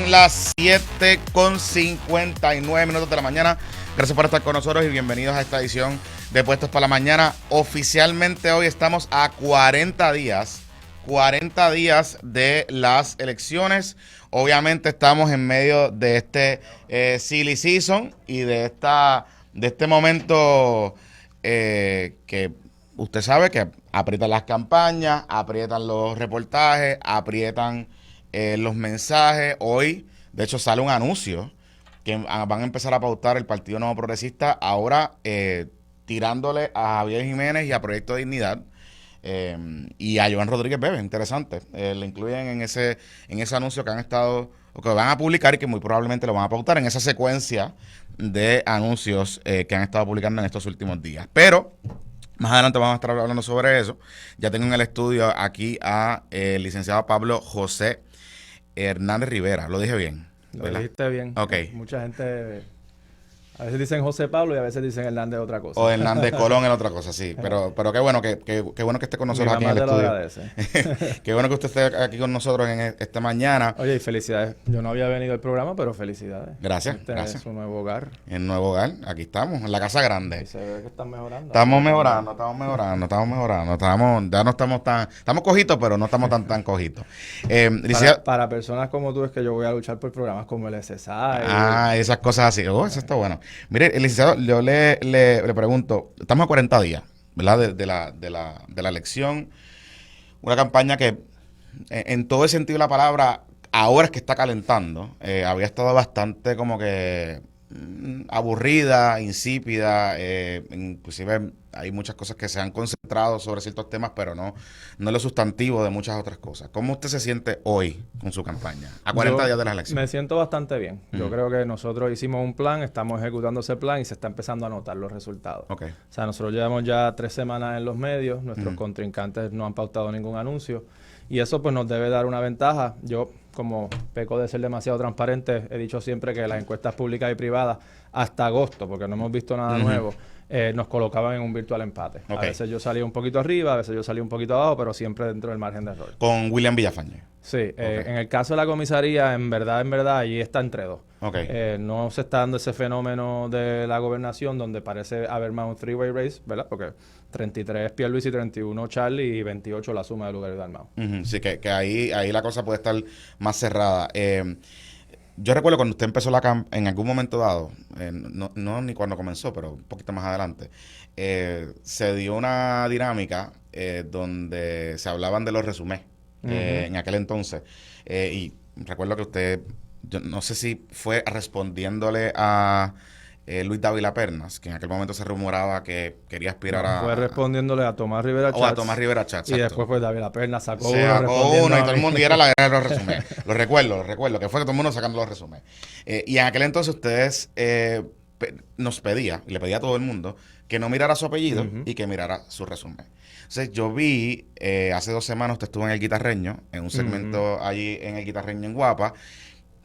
Son las 7:59 de la mañana. Gracias por estar con nosotros y bienvenidos a esta edición de Puestos para la Mañana. Oficialmente hoy estamos a 40 días de las elecciones. Obviamente estamos en medio de este silly season y de este momento que usted sabe que aprietan las campañas, aprietan los reportajes, aprietan los mensajes. Hoy, de hecho, sale un anuncio que van a empezar a pautar el Partido Nuevo Progresista ahora tirándole a Javier Jiménez y a Proyecto Dignidad y a Joan Rodríguez Bebe. Interesante. Le incluyen en ese anuncio que han estado o que van a publicar y que muy probablemente lo van a pautar en esa secuencia de anuncios que han estado publicando en estos últimos días. Pero más adelante vamos a estar hablando sobre eso. Ya tengo en el estudio aquí a el licenciado Pablo José Hernández Rivera. ¿Lo dije bien? Lo dijiste bien. Ok. Mucha gente a veces dicen José Pablo y a veces dicen Hernández otra cosa. O Hernández Colón en otra cosa, sí. Pero qué bueno que esté con nosotros aquí en el estudio. Qué bueno que usted esté aquí con nosotros en esta mañana. Oye, y felicidades. Yo no había venido al programa, pero felicidades. Gracias, gracias. Es su nuevo hogar. El nuevo hogar, aquí estamos, en la casa grande. Y se ve que están mejorando. Estamos mejorando. Ya no estamos estamos cojitos, pero no estamos tan cojitos. Para personas como tú es que yo voy a luchar por programas como el SSI. Esas cosas así. Eso está bueno. Mire, el licenciado, yo le pregunto, estamos a 40 días, ¿verdad? De la elección. Una campaña que, en todo el sentido de la palabra, ahora es que está calentando. Había estado bastante como que aburrida, insípida, inclusive hay muchas cosas que se han concentrado sobre ciertos temas, pero no lo sustantivo de muchas otras cosas. ¿Cómo usted se siente hoy con su campaña, a 40 días de las elecciones? Me siento bastante bien. Yo creo que nosotros hicimos un plan, estamos ejecutando ese plan y se está empezando a notar los resultados. Okay. O sea, nosotros llevamos ya 3 semanas en los medios, nuestros contrincantes no han pautado ningún anuncio y eso pues nos debe dar una ventaja. Yo, como peco de ser demasiado transparente, he dicho siempre que las encuestas públicas y privadas hasta agosto, porque no hemos visto nada nuevo, nos colocaban en un virtual empate. Okay. A veces yo salía un poquito arriba, a veces yo salía un poquito abajo, pero siempre dentro del margen de error. Con William Villafañe. Sí, en el caso de la comisaría, en verdad, allí está entre dos. Okay. No se está dando ese fenómeno de la gobernación donde parece haber más un three-way race, ¿verdad? Porque 33 Pierluisi, 31 Charlie y 28 la suma de Lugar y Dalmau. Sí, que ahí la cosa puede estar más cerrada. Yo recuerdo cuando usted empezó en algún momento dado, no ni cuando comenzó, pero un poquito más adelante, se dio una dinámica donde se hablaban de los resumés en aquel entonces. Y recuerdo que usted, yo no sé si fue respondiéndole a Luis Dávila Pernas, que en aquel momento se rumoraba que quería aspirar fue respondiéndole a Tomás Rivera Chats. O a Tomás Rivera Chats, y después pues Dávila Pernas sacó uno y todo el mundo, y era la guerra de los resúmenes. Lo recuerdo, que fue todo el mundo sacando los resúmenes. Y en aquel entonces ustedes nos le pedía a todo el mundo que no mirara su apellido y que mirara su resumen. Entonces yo vi, hace 2 semanas usted estuvo en El Guitarreño, en un segmento allí en El Guitarreño en Guapa.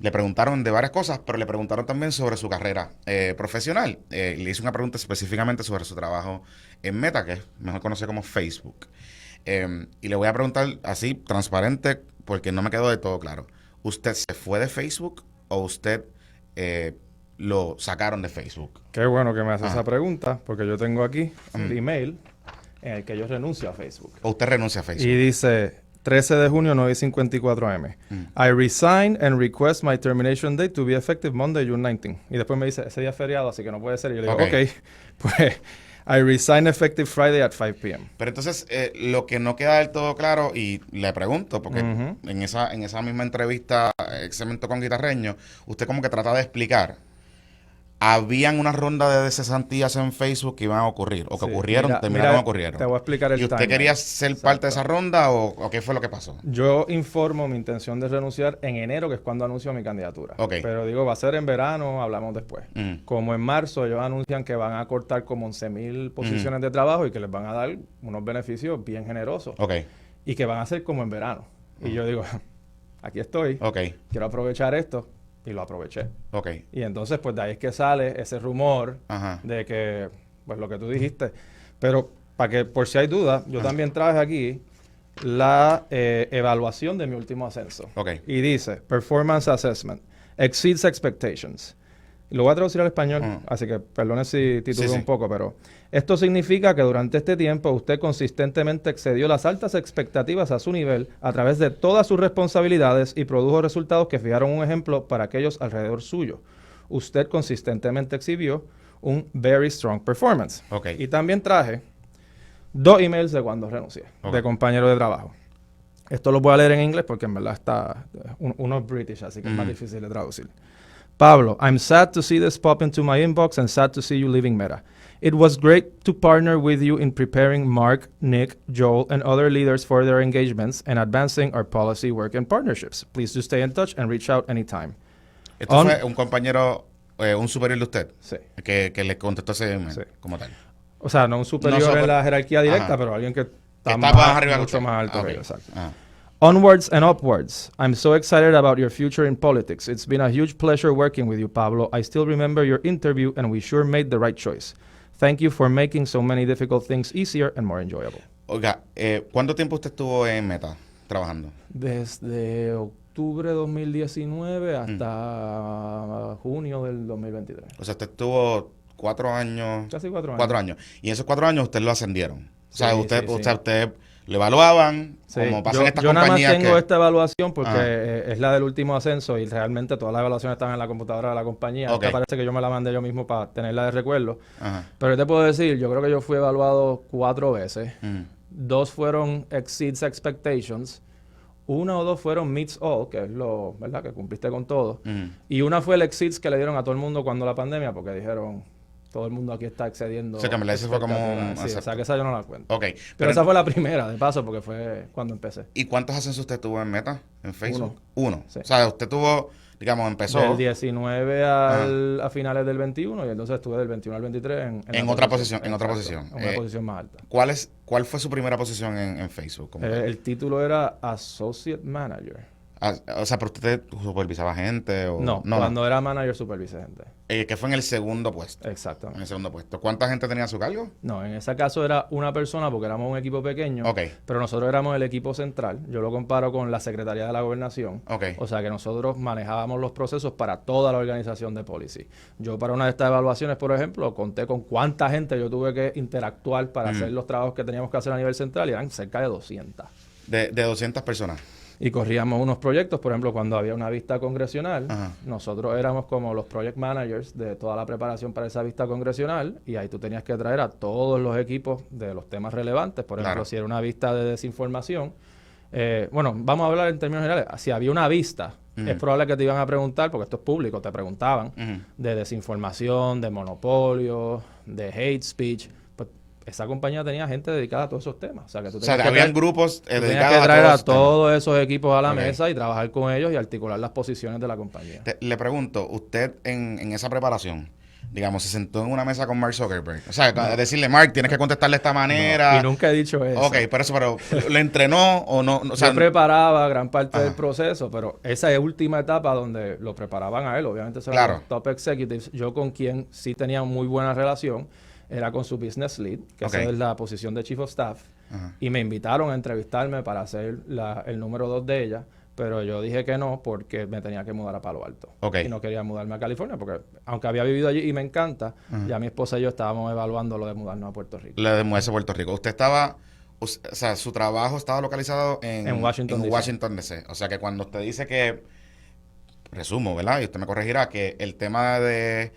Le preguntaron de varias cosas, pero le preguntaron también sobre su carrera profesional. Le hice una pregunta específicamente sobre su trabajo en Meta, que es mejor conocido como Facebook. Y le voy a preguntar así, transparente, porque no me quedó de todo claro. ¿Usted se fue de Facebook o usted lo sacaron de Facebook? Qué bueno que me hace esa pregunta, porque yo tengo aquí el email en el que yo renuncio a Facebook. ¿O usted renuncia a Facebook? Y dice 13 de junio, 9:54 AM. I resign and request my termination date to be effective Monday, June 19. Y después me dice, ese día es feriado, así que no puede ser. Y yo le digo, ok, pues I resign effective Friday at 5 p.m. Pero entonces, lo que no queda del todo claro, y le pregunto, porque en esa misma entrevista, segmento con Guitarreño, usted como que trata de explicar, habían una ronda de cesantías en Facebook que iban a ocurrir, o que ocurrieron, ocurrieron. Te voy a explicar el ¿Y usted timeline. quería ser parte de esa ronda o qué fue lo que pasó? Yo informo mi intención de renunciar en enero, que es cuando anuncio mi candidatura. Pero digo, va a ser en verano, hablamos después. Como en marzo ellos anuncian que van a cortar como 11,000 posiciones de trabajo y que les van a dar unos beneficios bien generosos. Y que van a ser como en verano. Y yo digo, aquí estoy, quiero aprovechar esto. Y lo aproveché. Y entonces, pues de ahí es que sale ese rumor de que, pues lo que tú dijiste. Pero, para que, por si hay duda, yo también traje aquí la evaluación de mi último ascenso. Y dice, Performance Assessment. exceeds expectations. Lo voy a traducir al español, así que perdone si titulo un poco, pero esto significa que durante este tiempo usted consistentemente excedió las altas expectativas a su nivel a través de todas sus responsabilidades y produjo resultados que fijaron un ejemplo para aquellos alrededor suyo. Usted consistentemente exhibió un very strong performance. Okay. Y también traje 2 emails de cuando renuncié, de compañeros de trabajo. Esto lo voy a leer en inglés porque en verdad está... Uno es British, así que es más difícil de traducir. Pablo, I'm sad to see this pop into my inbox and sad to see you leaving Meta. It was great to partner with you in preparing Mark, Nick, Joel, and other leaders for their engagements and advancing our policy work and partnerships. Please do stay in touch and reach out anytime. ¿Esto fue un compañero, un superior de usted? Sí. Que le contestó ese email como tal. O sea, no un superior en la jerarquía directa, pero alguien que está más arriba, mucho más alto que yo. Exacto. Onwards and upwards. I'm so excited about your future in politics. It's been a huge pleasure working with you, Pablo. I still remember your interview and we sure made the right choice. Thank you for making so many difficult things easier and more enjoyable. Oiga, ¿cuánto tiempo usted estuvo en Meta trabajando? Desde octubre de 2019 hasta junio del 2023. O sea, usted estuvo 4 años. Casi 4 años. 4 años. Y en esos 4 años usted lo ascendieron. O sea, usted lo evaluaban, como pasa en estas compañías. Yo nada más tengo esta evaluación porque es la del último ascenso y realmente todas las evaluaciones están en la computadora de la compañía. Esta parece que yo me la mandé yo mismo para tenerla de recuerdo. Pero te puedo decir, yo creo que yo fui evaluado 4 veces. 2 fueron exceeds expectations. 1 o 2 fueron meets all, que es lo, ¿verdad? Que cumpliste con todo. Y una fue el exceeds que le dieron a todo el mundo cuando la pandemia, porque dijeron... Todo el mundo aquí está excediendo. O sea, que me la hice fue como... Sí, o sea, que esa yo no la cuento. Ok. Pero esa fue la primera, de paso, porque fue cuando empecé. ¿Y cuántos ascensos usted tuvo en Meta, en Facebook? 1. Sí. O sea, usted tuvo, digamos, empezó... Del 19 a finales del 21, y entonces estuve del 21 al 23 en otra posición. En otra posición. En una posición más alta. ¿Cuál fue su primera posición en Facebook? El título era Associate Manager. O sea, ¿pero usted supervisaba gente? No, cuando era manager supervisé gente. Que fue en el segundo puesto. Exactamente. En el segundo puesto. ¿Cuánta gente tenía a su cargo? No, en ese caso era una persona porque éramos un equipo pequeño. Pero nosotros éramos el equipo central. Yo lo comparo con la Secretaría de la Gobernación. O sea que nosotros manejábamos los procesos para toda la organización de policy. Yo para una de estas evaluaciones, por ejemplo, conté con cuánta gente yo tuve que interactuar para hacer los trabajos que teníamos que hacer a nivel central y eran cerca de 200. De 200 personas. Y corríamos unos proyectos, por ejemplo, cuando había una vista congresional, nosotros éramos como los project managers de toda la preparación para esa vista congresional y ahí tú tenías que traer a todos los equipos de los temas relevantes. Por ejemplo, si era una vista de desinformación, bueno, vamos a hablar en términos generales. Si había una vista, es probable que te iban a preguntar, porque esto es público, te preguntaban de desinformación, de monopolio, de hate speech. Esa compañía tenía gente dedicada a todos esos temas. O sea, que tú habían grupos dedicados tenías que traer a todos esos equipos a la mesa y trabajar con ellos y articular las posiciones de la compañía. Le pregunto, usted en esa preparación, digamos, se sentó en una mesa con Mark Zuckerberg. O sea, decirle, Mark, tienes que contestarle de esta manera. No, y nunca he dicho eso. Ok, pero ¿le entrenó o no? O sea, yo preparaba gran parte del proceso, pero esa es última etapa donde lo preparaban a él. Obviamente son los top executives. Yo con quien sí tenía muy buena relación era con su business lead, que esa es la posición de chief of staff, y me invitaron a entrevistarme para hacer el número 2 de ella, pero yo dije que no porque me tenía que mudar a Palo Alto. Y no quería mudarme a California porque, aunque había vivido allí y me encanta, ya mi esposa y yo estábamos evaluando lo de mudarnos a Puerto Rico. Lo de mudarse a Puerto Rico. Usted estaba, o sea, su trabajo estaba localizado en Washington DC. O sea, que cuando usted dice que, resumo, ¿verdad? Y usted me corregirá, que el tema de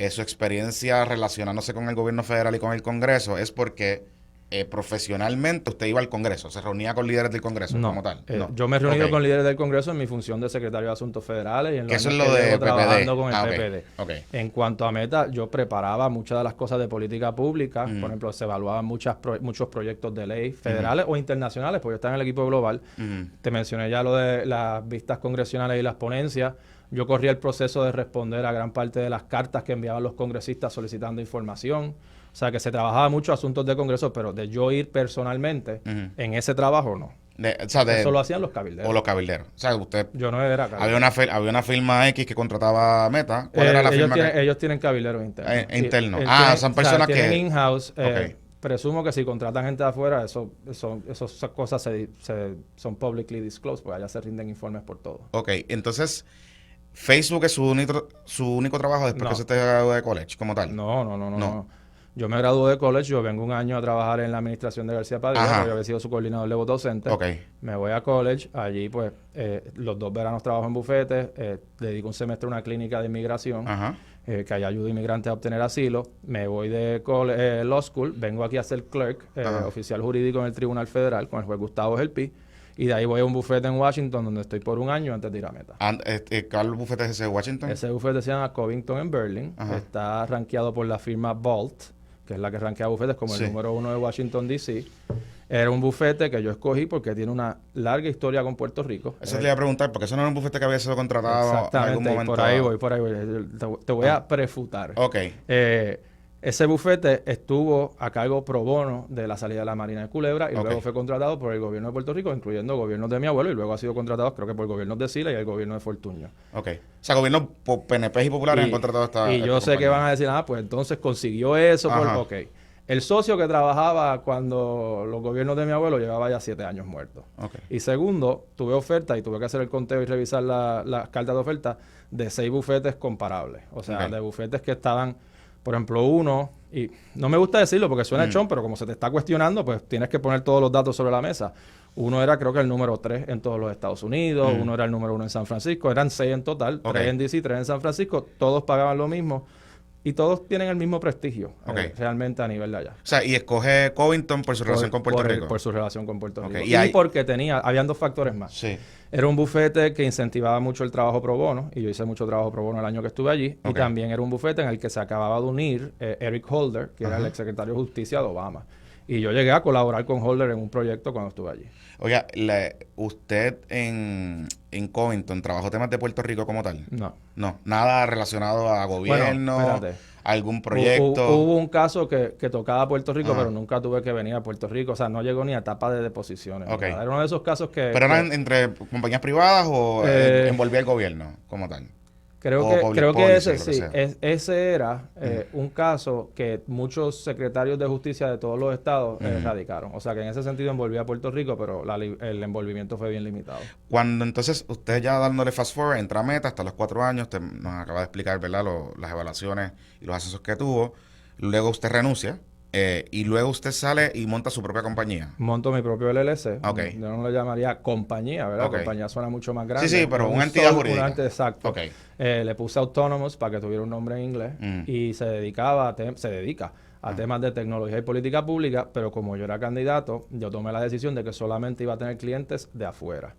su experiencia relacionándose con el gobierno federal y con el Congreso es porque profesionalmente usted iba al Congreso, se reunía con líderes del Congreso como tal. Yo me he reunido con líderes del Congreso en mi función de secretario de Asuntos Federales y en eso es lo de trabajando con el PPD. En cuanto a Meta, yo preparaba muchas de las cosas de política pública. Por ejemplo, se evaluaban muchos proyectos de ley federales o internacionales, porque yo estaba en el equipo global. Te mencioné ya lo de las vistas congresionales y las ponencias. Yo corría el proceso de responder a gran parte de las cartas que enviaban los congresistas solicitando información. O sea, que se trabajaba mucho asuntos de Congreso, pero de yo ir personalmente en ese trabajo, no. Eso lo hacían los cabilderos. O los cabilderos. O sea, usted... Yo no era cabildero. Había una firma X que contrataba Meta. ¿Cuál era la firma? Ellos tienen cabilderos internos. Internos. Son personas que... Tienen in-house. Presumo que si contratan gente de afuera, esas cosas son publicly disclosed, porque allá se rinden informes por todo. Ok, entonces... Facebook es su único trabajo después que se te graduó de college, como tal. No. Yo me gradué de college, yo vengo un año a trabajar en la administración de García Padilla, yo había sido su coordinador de voto docente. Me voy a college, allí pues los 2 veranos trabajo en bufetes, dedico un semestre a una clínica de inmigración, que allá ayuda a inmigrantes a obtener asilo. Me voy de law school, vengo aquí a ser clerk, oficial jurídico en el Tribunal Federal con el juez Gustavo Gelpi. Y de ahí voy a un bufete en Washington donde estoy por un año antes de ir a Meta. ¿Cuál bufete es ese de Washington? Ese bufete se llama Covington en Berlin. Está rankeado por la firma Vault, que es la que rankea bufetes como el número 1 de Washington, D.C. Era un bufete que yo escogí porque tiene una larga historia con Puerto Rico. Eso te iba a preguntar, porque eso no era un bufete que había sido contratado en algún momento. Por ahí voy. Te voy a prefutar. Ese bufete estuvo a cargo pro bono de la salida de la Marina de Culebra y luego fue contratado por el gobierno de Puerto Rico, incluyendo gobiernos de mi abuelo, y luego ha sido contratado, creo que por gobiernos de Sila y el gobierno de Fortuño. O sea, gobiernos PNP y populares han contratado esta... Y yo sé que van a decir, pues entonces consiguió eso. El socio que trabajaba cuando los gobiernos de mi abuelo llevaba ya 7 años muerto. Y segundo, tuve oferta y tuve que hacer el conteo y revisar las cartas de oferta de 6 bufetes comparables. O sea, de bufetes que estaban... Por ejemplo, uno, y no me gusta decirlo porque suena chon, pero como se te está cuestionando, pues tienes que poner todos los datos sobre la mesa. Uno era, creo que el número 3 en todos los Estados Unidos, uno era el número 1 en San Francisco, eran 6 en total, 3 en D.C., 3 en San Francisco, todos pagaban lo mismo y todos tienen el mismo prestigio realmente a nivel de allá. O sea, y escoge Covington por su relación con Puerto Rico. Por su relación con Puerto Rico. Y porque habían 2 factores más. Era un bufete que incentivaba mucho el trabajo pro bono, y yo hice mucho trabajo pro bono el año que estuve allí, y también era un bufete en el que se acababa de unir Eric Holder, que era el exsecretario de Justicia de Obama. Y yo llegué a colaborar con Holder en un proyecto cuando estuve allí. Oiga, ¿usted en Covington trabajó temas de Puerto Rico como tal? No, nada relacionado a gobierno, algún proyecto. Hubo un caso que tocaba a Puerto Rico, pero nunca tuve que venir a Puerto Rico. O sea, no llegó ni a etapa de deposiciones. Era uno de esos casos que... ¿Pero eran entre compañías privadas o envolvía el gobierno como tal? Creo que ese era un caso que muchos secretarios de justicia de todos los estados radicaron. O sea, que en ese sentido envolvía a Puerto Rico, pero el envolvimiento fue bien limitado. Cuando entonces usted ya dándole fast forward, entra a Meta hasta los 4 años, usted nos acaba de explicar, ¿verdad?, las evaluaciones y los accesos que tuvo. Luego usted renuncia. Y luego usted sale y monta su propia compañía. Monto mi propio LLC. Yo no le llamaría compañía, ¿verdad? Compañía suena mucho más grande. Sí, pero una entidad jurídica. Exacto. Le puse Autonomous para que tuviera un nombre en inglés y se dedica a temas de tecnología y política pública, pero como yo era candidato, yo tomé la decisión de que solamente iba a tener clientes de afuera.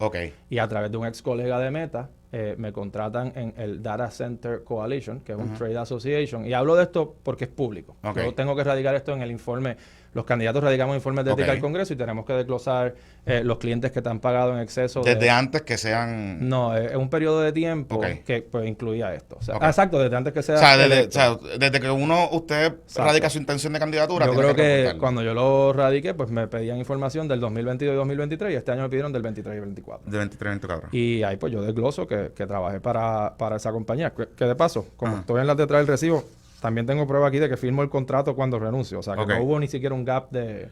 Y a través de un ex colega de Meta, me contratan en el Data Center Coalition, que es un trade association. Y hablo de esto porque es público. Yo tengo que radicar esto en el informe. Los candidatos radicamos informes de ética al Congreso y tenemos que desglosar los clientes que te han pagado en exceso. Desde antes que sean... No, es un periodo de tiempo que pues, incluía esto. O sea, exacto, desde antes que sea... desde que usted radica su intención de candidatura... Yo creo que cuando yo lo radiqué, pues me pedían información del 2022 y 2023 y este año me pidieron del 23 y 24. De 23 y 24. Y ahí pues yo desgloso que trabajé para esa compañía. Que de paso, como estoy en la detrás del recibo, también tengo prueba aquí de que firmo el contrato cuando renuncio. O sea, que no hubo ni siquiera un gap de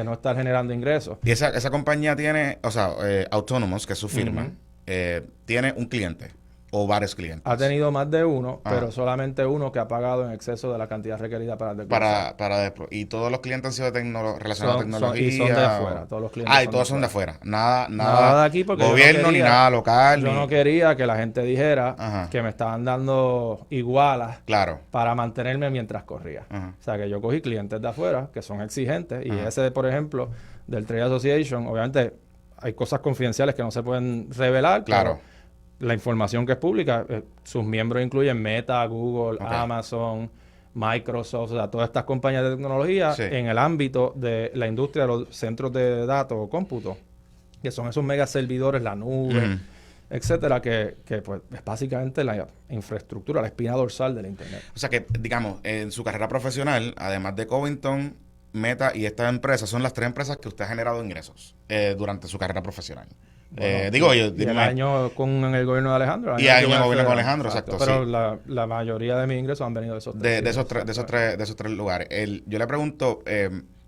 no estar generando ingresos. Y esa compañía tiene, o sea, Autonomous, que es su firma, tiene un cliente o varios clientes. Ha tenido más de uno, pero solamente uno que ha pagado en exceso de la cantidad requerida para y todos los clientes han sido relacionados a tecnología. Y son de afuera. Todos los clientes y todos son de afuera. Nada de aquí porque gobierno ni nada local. Yo no quería que la gente dijera que me estaban dando igualas para mantenerme mientras corría. O sea, que yo cogí clientes de afuera que son exigentes. Y ese, por ejemplo, del Trade Association, obviamente hay cosas confidenciales que no se pueden revelar. Claro. La información que es pública, sus miembros incluyen Meta, Google, Amazon, Microsoft, o sea, todas estas compañías de tecnología en el ámbito de la industria de los centros de datos o cómputo, que son esos mega servidores, la nube, etcétera, que pues es básicamente la infraestructura, la espina dorsal del Internet. O sea que, digamos, en su carrera profesional, además de Covington, Meta y estas empresas, son las 3 empresas que usted ha generado ingresos durante su carrera profesional. Bueno, el año con el gobierno de Alejandro. Y año con el gobierno de Alejandro, exacto. Pero la mayoría de mis ingresos han venido de esos tres lugares. Yo le pregunto,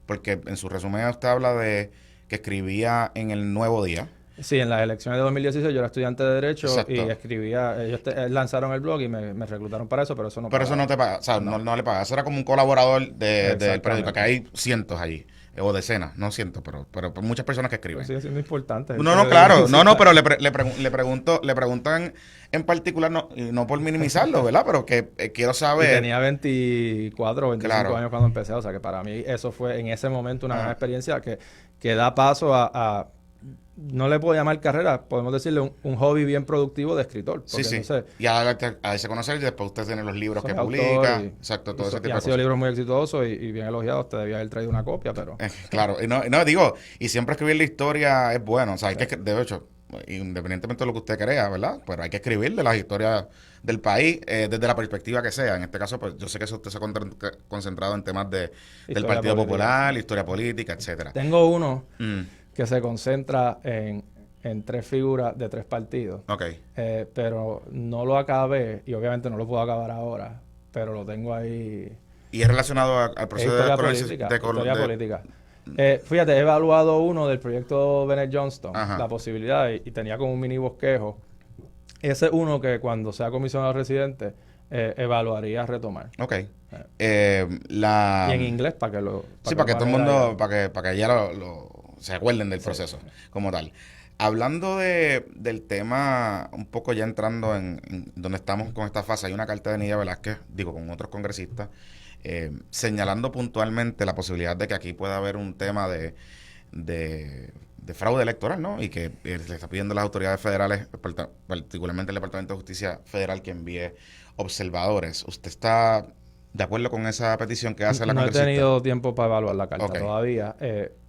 porque en su resumen usted habla de que escribía en El Nuevo Día. Sí, en las elecciones de 2016 yo era estudiante de Derecho. Exacto. Y escribía, ellos lanzaron el blog y me reclutaron para eso, pero eso no Pero pagaba. Eso no te paga, o sea, no le paga. Eso era como un colaborador del periódico, que hay cientos allí. O decenas, no cientos, pero muchas personas que escriben. Pues sigue siendo importante. No, claro. Pero le preguntan en particular, no por minimizarlo, ¿verdad? Pero que quiero saber. Y tenía 24 o 25 años cuando empecé, o sea que para mí eso fue en ese momento una gran experiencia que da paso a no le puedo llamar carrera, podemos decirle un hobby bien productivo de escritor. Sí. Entonces, y a ese conocer, y después usted tiene los libros que publica. Exacto, todo ese tipo de cosas. Han sido libros muy exitosos y bien elogiados. Te debía haber traído una copia, pero... Claro, y siempre escribir la historia es bueno. O sea, hay que, de hecho, independientemente de lo que usted crea, ¿verdad? Pero hay que escribir de las historias del país desde la perspectiva que sea. En este caso, pues yo sé que eso usted se ha concentrado en temas del Partido Popular, historia política, etcétera. Tengo uno... que se concentra en 3 figuras de 3 partidos. Okay. Pero no lo acabé, y obviamente no lo puedo acabar ahora, pero lo tengo ahí. ¿Y es relacionado al proceso de historia política? Fíjate, he evaluado uno del proyecto Bennett Johnston, la posibilidad, y tenía como un mini bosquejo. Ese es uno que cuando sea comisionado residente, evaluaría retomar. Ok. Y en inglés para que lo... para que todo el mundo, para que ya se acuerden del proceso como tal. Hablando del tema, un poco ya entrando en donde estamos con esta fase, hay una carta de Nidia Velázquez, con otros congresistas, señalando puntualmente la posibilidad de que aquí pueda haber un tema de fraude electoral, ¿no? Y que le está pidiendo a las autoridades federales, particularmente el Departamento de Justicia Federal, que envíe observadores. ¿Usted está de acuerdo con esa petición que hace la congresista? No he tenido tiempo para evaluar la carta todavía,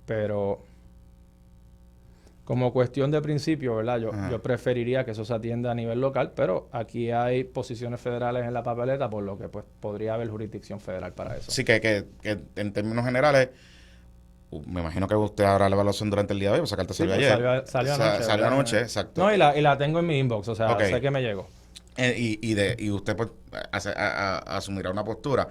pero... Como cuestión de principio, ¿verdad? Yo preferiría que eso se atienda a nivel local, pero aquí hay posiciones federales en la papeleta, por lo que pues podría haber jurisdicción federal para eso. Sí, que en términos generales, me imagino que usted hará la evaluación durante el día de hoy, pues esa carta salió ayer. Salió anoche, exacto. No, y la tengo en mi inbox, o sea, sé que me llegó. Y usted pues asumirá una postura.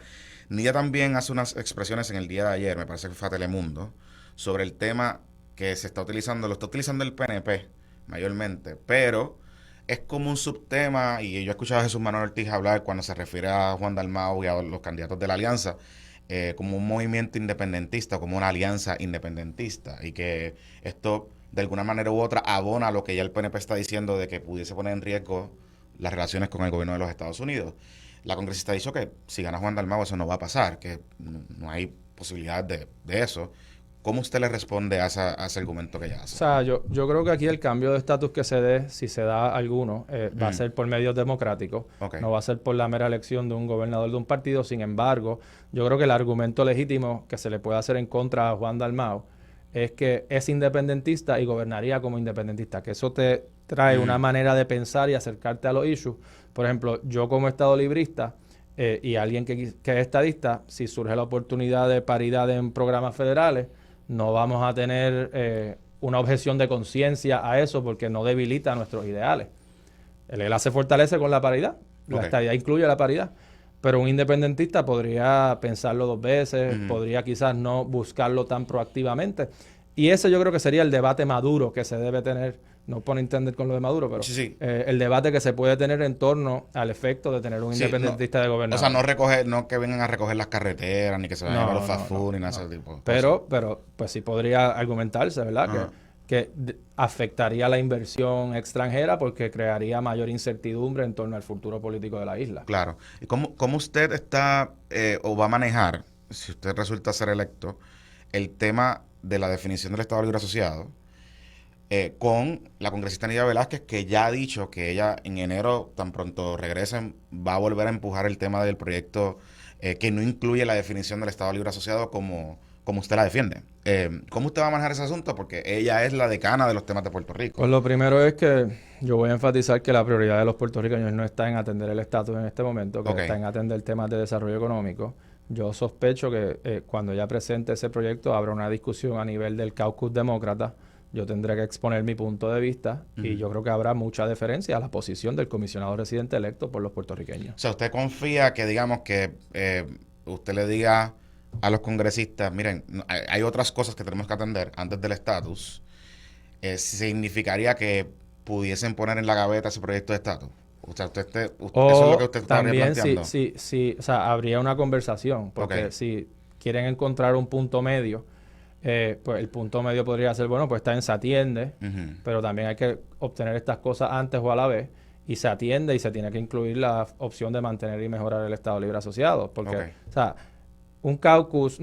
Nidia también hace unas expresiones en el día de ayer, me parece que fue a Telemundo, sobre el tema que se está utilizando, lo está utilizando el PNP mayormente, pero es como un subtema, y yo he escuchado a Jesús Manuel Ortiz hablar cuando se refiere a Juan Dalmau y a los candidatos de la alianza, como un movimiento independentista, como una alianza independentista, y que esto de alguna manera u otra abona lo que ya el PNP está diciendo de que pudiese poner en riesgo las relaciones con el gobierno de los Estados Unidos. La congresista ha dicho que si gana Juan Dalmau eso no va a pasar, que no hay posibilidad de eso. ¿Cómo usted le responde a ese argumento que ella hace? O sea, yo creo que aquí el cambio de estatus que se dé, si se da alguno, va a ser por medios democráticos. No va a ser por la mera elección de un gobernador de un partido. Sin embargo, yo creo que el argumento legítimo que se le puede hacer en contra a Juan Dalmau es que es independentista y gobernaría como independentista. Que eso te trae una manera de pensar y acercarte a los issues. Por ejemplo, yo como estado librista y alguien que es estadista, si surge la oportunidad de paridad en programas federales, no vamos a tener una objeción de conciencia a eso porque no debilita nuestros ideales. El ELA se fortalece con la paridad. La estadidad incluye la paridad. Pero un independentista podría pensarlo 2 veces, podría quizás no buscarlo tan proactivamente. Y ese yo creo que sería el debate maduro que se debe tener, no por entender con lo de Maduro, pero el debate que se puede tener en torno al efecto de tener un independentista de gobernador. O sea, no que vengan a recoger las carreteras, ni que se vayan a llevar los fast food, ni nada de ese tipo de cosas. Pero pues sí podría argumentarse, ¿verdad? Que afectaría la inversión extranjera porque crearía mayor incertidumbre en torno al futuro político de la isla. Claro. ¿Y cómo usted está o va a manejar, si usted resulta ser electo, el tema de la definición del Estado Libre Asociado con la congresista Nidia Velázquez, que ya ha dicho que ella en enero, tan pronto regresen, va a volver a empujar el tema del proyecto que no incluye la definición del Estado Libre Asociado como usted la defiende? ¿Cómo usted va a manejar ese asunto? Porque ella es la decana de los temas de Puerto Rico. Pues lo primero es que yo voy a enfatizar que la prioridad de los puertorriqueños no está en atender el estatus en este momento, que está en atender temas de desarrollo económico. Yo sospecho que cuando ella presente ese proyecto habrá una discusión a nivel del caucus demócrata. Yo tendré que exponer mi punto de vista y yo creo que habrá mucha deferencia a la posición del comisionado residente electo por los puertorriqueños. O sea, ¿usted confía que, digamos, que usted le diga a los congresistas, miren, hay otras cosas que tenemos que atender antes del estatus, significaría que pudiesen poner en la gaveta ese proyecto de estatus. O sea, eso es lo que usted está planteando. Sí, o sea, habría una conversación, porque si quieren encontrar un punto medio, pues el punto medio podría ser, bueno, pues está en se atiende, pero también hay que obtener estas cosas antes o a la vez, y se atiende y se tiene que incluir la opción de mantener y mejorar el Estado Libre Asociado, porque, o sea, un caucus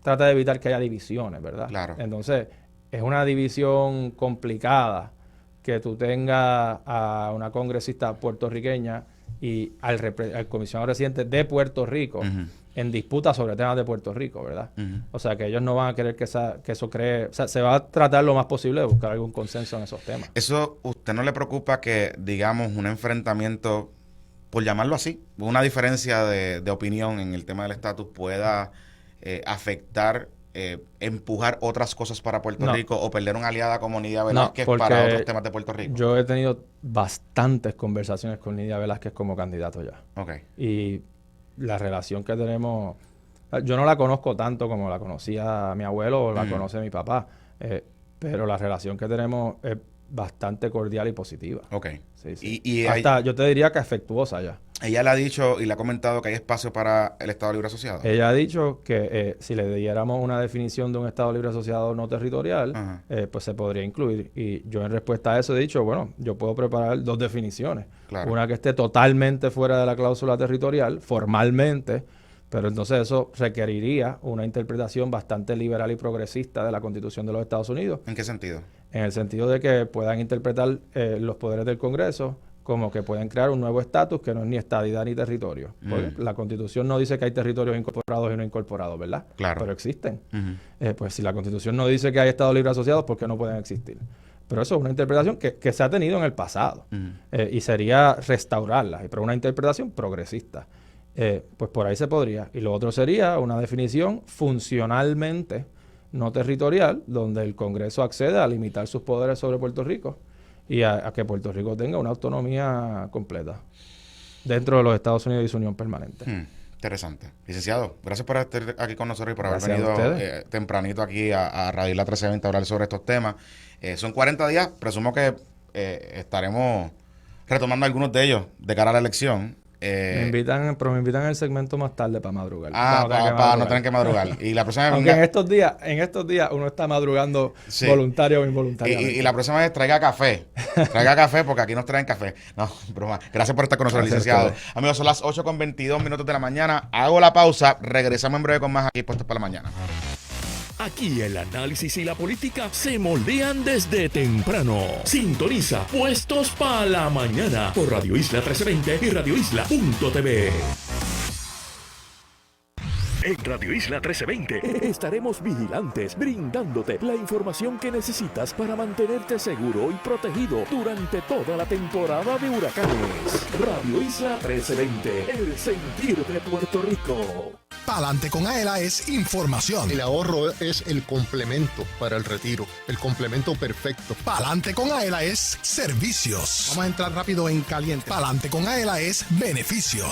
trata de evitar que haya divisiones, ¿verdad? Claro. Entonces, es una división complicada que tú tengas a una congresista puertorriqueña y al comisionado residente de Puerto Rico en disputa sobre temas de Puerto Rico, ¿verdad? O sea, que ellos no van a querer que eso cree... O sea, se va a tratar lo más posible de buscar algún consenso en esos temas. ¿Eso usted no le preocupa que, digamos, un enfrentamiento, por llamarlo así, una diferencia de opinión en el tema del estatus pueda afectar... empujar otras cosas para Puerto Rico o perder una aliada como Nidia Velázquez para otros temas de Puerto Rico? Yo he tenido bastantes conversaciones con Nidia Velázquez como candidato ya. Y la relación que tenemos, yo no la conozco tanto como la conocía mi abuelo o la conoce mi papá, pero la relación que tenemos es bastante cordial y positiva. Sí. Y hasta yo te diría que afectuosa ya. Ella le ha dicho y le ha comentado que hay espacio para el Estado Libre Asociado. Ella ha dicho que si le diéramos una definición de un Estado Libre Asociado no territorial, pues se podría incluir. Y yo en respuesta a eso he dicho, bueno, yo puedo preparar 2 definiciones. Claro. Una que esté totalmente fuera de la cláusula territorial, formalmente, pero entonces eso requeriría una interpretación bastante liberal y progresista de la Constitución de los Estados Unidos. ¿En qué sentido? En el sentido de que puedan interpretar los poderes del Congreso como que pueden crear un nuevo estatus que no es ni estadidad ni territorio. Porque la Constitución no dice que hay territorios incorporados y no incorporados, ¿verdad? Claro. Pero existen. Pues si la Constitución no dice que hay Estados Libres Asociados, ¿por qué no pueden existir? Pero eso es una interpretación que se ha tenido en el pasado. Y sería restaurarla, pero una interpretación progresista. Pues por ahí se podría. Y lo otro sería una definición funcionalmente no territorial, donde el Congreso accede a limitar sus poderes sobre Puerto Rico y a que Puerto Rico tenga una autonomía completa dentro de los Estados Unidos y su unión permanente. Interesante. Licenciado, gracias por estar aquí con nosotros y por haber venido tempranito aquí a Radio Isla 1320 a hablar sobre estos temas. Son 40 días, presumo que estaremos retomando algunos de ellos de cara a la elección. Me invitan al segmento más tarde para madrugar. Para no tener que madrugar. Y la próxima vez aunque en estos días uno está madrugando voluntario o involuntariamente. Y la próxima vez traiga café. Traiga café porque aquí nos traen café. No, broma. Gracias por estar con nosotros, licenciado. Amigos, son las 8:22 de la mañana. Hago la pausa. Regresamos en breve con más aquí Puestos para la Mañana. Aquí el análisis y la política se moldean desde temprano. Sintoniza Puestos para la Mañana por Radio Isla 1320 y radioisla.tv. En Radio Isla 1320 estaremos vigilantes, brindándote la información que necesitas para mantenerte seguro y protegido durante toda la temporada de huracanes. Radio Isla 1320, el sentir de Puerto Rico. Pa'lante con Aela es información. El ahorro es el complemento para el retiro, el complemento perfecto. Pa'lante con Aela es servicios. Vamos a entrar rápido en caliente. Pa'lante con Aela es beneficios.